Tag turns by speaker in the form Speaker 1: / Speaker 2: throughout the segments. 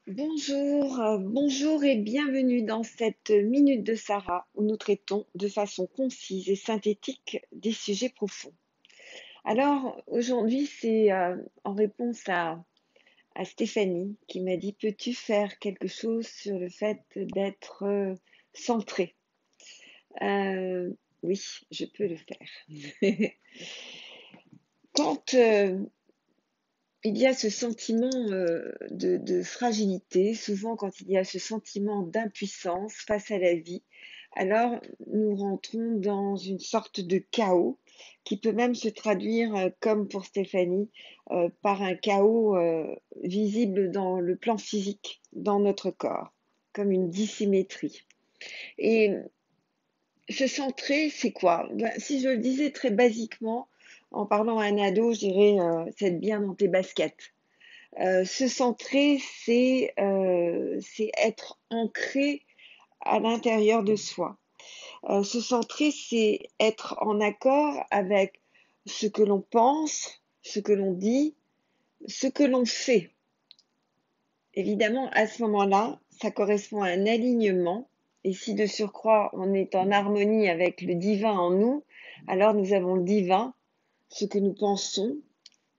Speaker 1: Bonjour et bienvenue dans cette minute de Sarah où nous traitons de façon concise et synthétique des sujets profonds. Alors aujourd'hui c'est en réponse à Stéphanie qui m'a dit peux-tu faire quelque chose sur le fait d'être centré? Euh, oui, je peux le faire. Quand il y a ce sentiment de fragilité, souvent quand il y a ce sentiment d'impuissance face à la vie, alors nous rentrons dans une sorte de chaos qui peut même se traduire, comme pour Stéphanie, par un chaos visible dans le plan physique, dans notre corps, comme une dissymétrie. Et se centrer, c'est quoi? Ben, si je le disais très basiquement, en parlant à un ado, je dirais c'est être bien dans tes baskets. Se centrer, c'est être ancré à l'intérieur de soi. Se centrer, c'est être en accord avec ce que l'on pense, ce que l'on dit, ce que l'on fait. Évidemment, à ce moment-là, ça correspond à un alignement. Et si de surcroît, on est en harmonie avec le divin en nous, alors nous avons le divin, ce que nous pensons,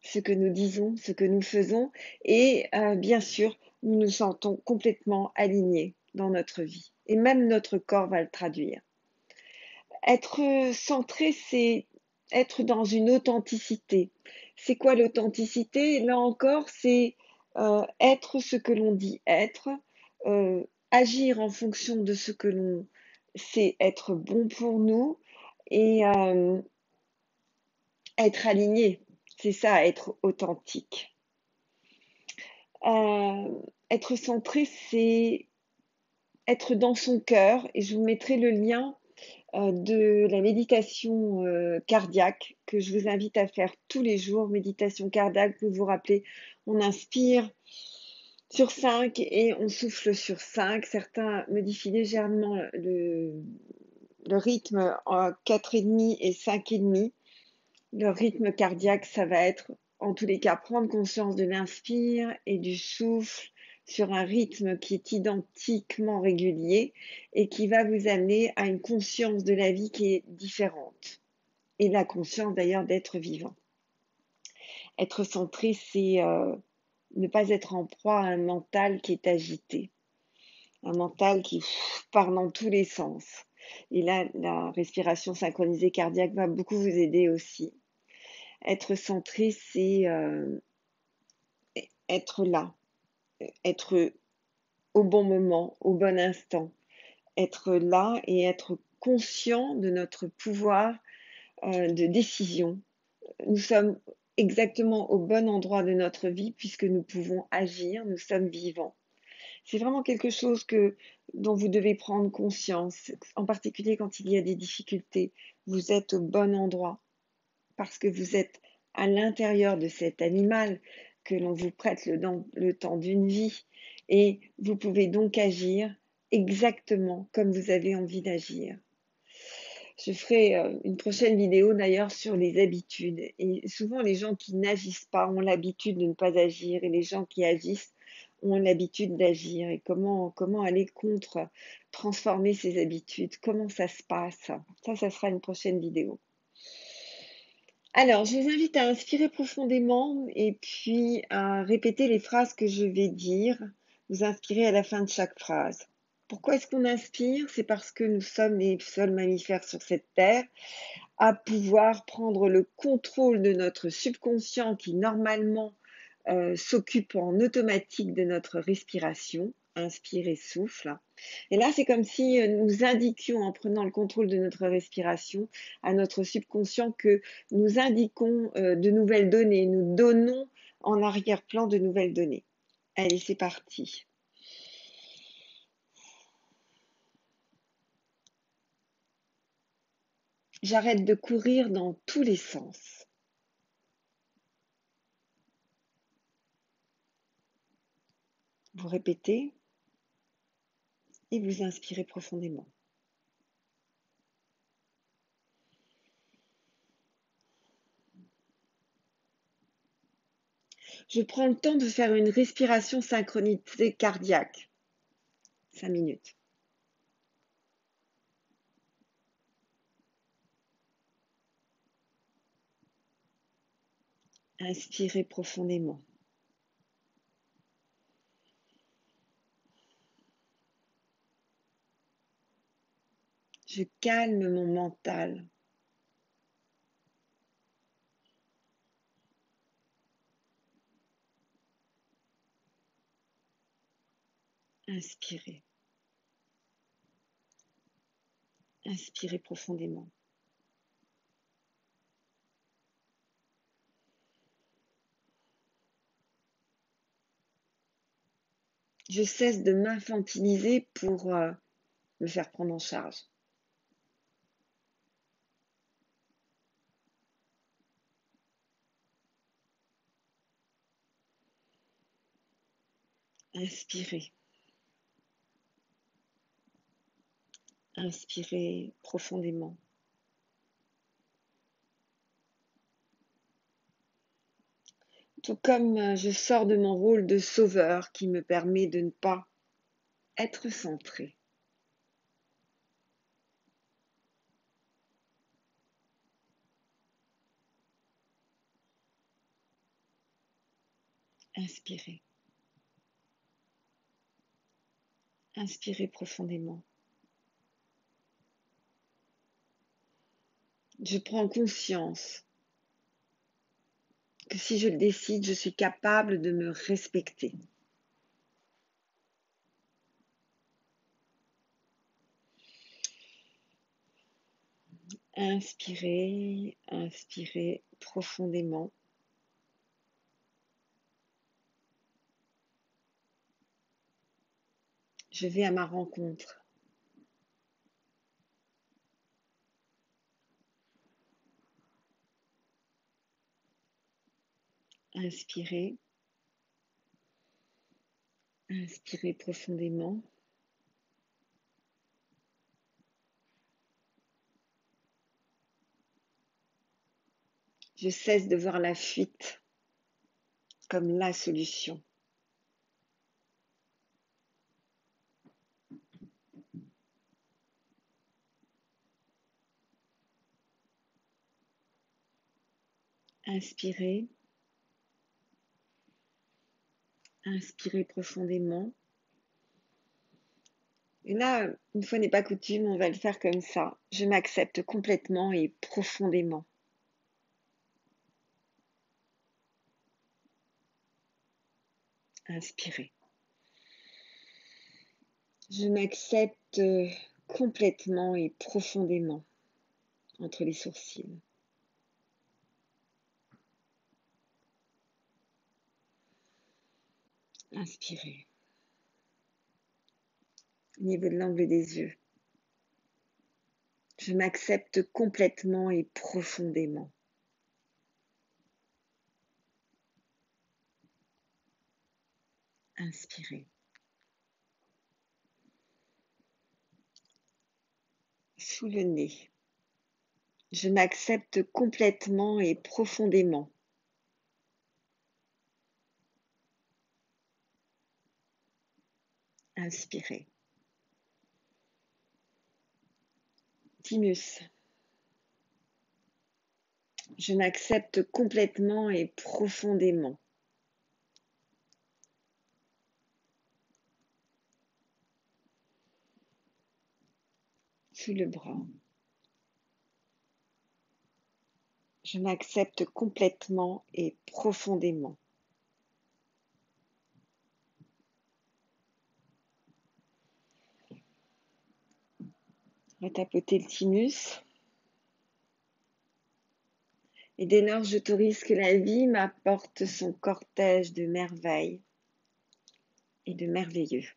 Speaker 1: ce que nous disons, ce que nous faisons, et bien sûr, nous nous sentons complètement alignés dans notre vie. Et même notre corps va le traduire. Être centré, c'est être dans une authenticité. C'est quoi l'authenticité? Là encore, c'est être ce que l'on dit être, agir en fonction de ce que l'on sait être bon pour nous et être aligné. C'est ça, être authentique. Euh, Être centré, c'est être dans son cœur. Et je vous mettrai le lien de la méditation cardiaque que je vous invite à faire tous les jours. Méditation cardiaque, vous vous rappelez, on inspire sur 5 et on souffle sur 5. Certains modifient légèrement le rythme en 4,5 et 5,5. Le rythme cardiaque, ça va être, en tous les cas, prendre conscience de l'inspire et du souffle sur un rythme qui est identiquement régulier et qui va vous amener à une conscience de la vie qui est différente. Et la conscience d'ailleurs d'être vivant. Être centré, c'est ne pas être en proie à un mental qui est agité, un mental qui part dans tous les sens. Et là, la respiration synchronisée cardiaque va beaucoup vous aider aussi. Être centré, c'est être là, être au bon moment, au bon instant, être là et être conscient de notre pouvoir de décision. Nous sommes exactement au bon endroit de notre vie puisque nous pouvons agir, nous sommes vivants. C'est vraiment quelque chose dont vous devez prendre conscience, en particulier quand il y a des difficultés. Vous êtes au bon endroit parce que vous êtes à l'intérieur de cet animal que l'on vous prête le temps d'une vie et vous pouvez donc agir exactement comme vous avez envie d'agir. Je ferai une prochaine vidéo d'ailleurs sur les habitudes. Et souvent, les gens qui n'agissent pas ont l'habitude de ne pas agir et les gens qui agissent ont l'habitude d'agir. Et comment aller contre, transformer ces habitudes? Comment ça se passe? Ça sera une prochaine vidéo. Alors, je vous invite à inspirer profondément et puis à répéter les phrases que je vais dire. Vous inspirez à la fin de chaque phrase. Pourquoi est-ce qu'on inspire? C'est parce que nous sommes les seuls mammifères sur cette terre à pouvoir prendre le contrôle de notre subconscient qui normalement s'occupe en automatique de notre respiration, inspire et souffle. Et là, c'est comme si nous indiquions en prenant le contrôle de notre respiration à notre subconscient que nous indiquons de nouvelles données, nous donnons en arrière-plan de nouvelles données. Allez, c'est parti. J'arrête de courir dans tous les sens. Vous répétez et vous inspirez profondément. Je prends le temps de faire une respiration synchronisée cardiaque. 5 minutes. Inspirez profondément. Je calme mon mental. Inspirez. Inspirez profondément. Je cesse de m'infantiliser pour me faire prendre en charge. Inspirez. Inspirez profondément. Tout comme je sors de mon rôle de sauveur qui me permet de ne pas être centré. Inspirez. Inspirez profondément. Je prends conscience que si je le décide, je suis capable de me respecter. Inspirez, inspirez profondément. Je vais à ma rencontre. Inspirez. Inspirez profondément. Je cesse de voir la fuite comme la solution. Inspirez. Inspirez profondément. Et là, une fois n'est pas coutume, on va le faire comme ça. Je m'accepte complètement et profondément. Inspirez. Je m'accepte complètement et profondément entre les sourcils. Inspirez. Au niveau de l'angle des yeux. Je m'accepte complètement et profondément. Inspirez. Sous le nez. Je m'accepte complètement et profondément. Inspirez. Thymus. Je m'accepte complètement et profondément. Sous le bras. Je m'accepte complètement et profondément. On va tapoter le thymus. Et dès lors, j'autorise que la vie m'apporte son cortège de merveilles et de merveilleux.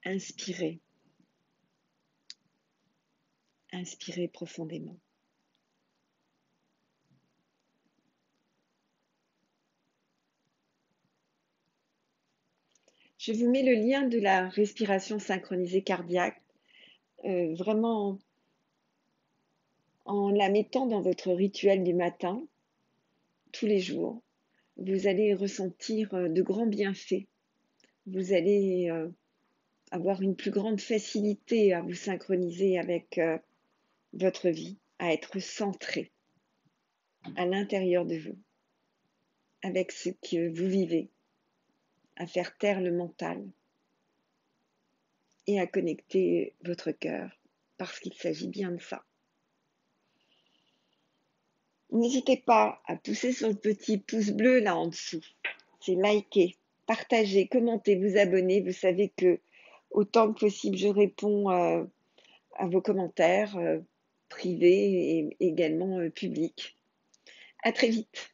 Speaker 1: Inspirez. Inspirez profondément. Je vous mets le lien de la respiration synchronisée cardiaque vraiment en la mettant dans votre rituel du matin, tous les jours, vous allez ressentir de grands bienfaits. Vous allez avoir une plus grande facilité à vous synchroniser avec votre vie, à être centré à l'intérieur de vous, avec ce que vous vivez, à faire taire le mental et à connecter votre cœur, parce qu'il s'agit bien de ça. N'hésitez pas à pousser sur le petit pouce bleu là en dessous. C'est liker, partager, commenter, vous abonner. Vous savez que autant que possible, je réponds à vos commentaires privés et également publics. À très vite.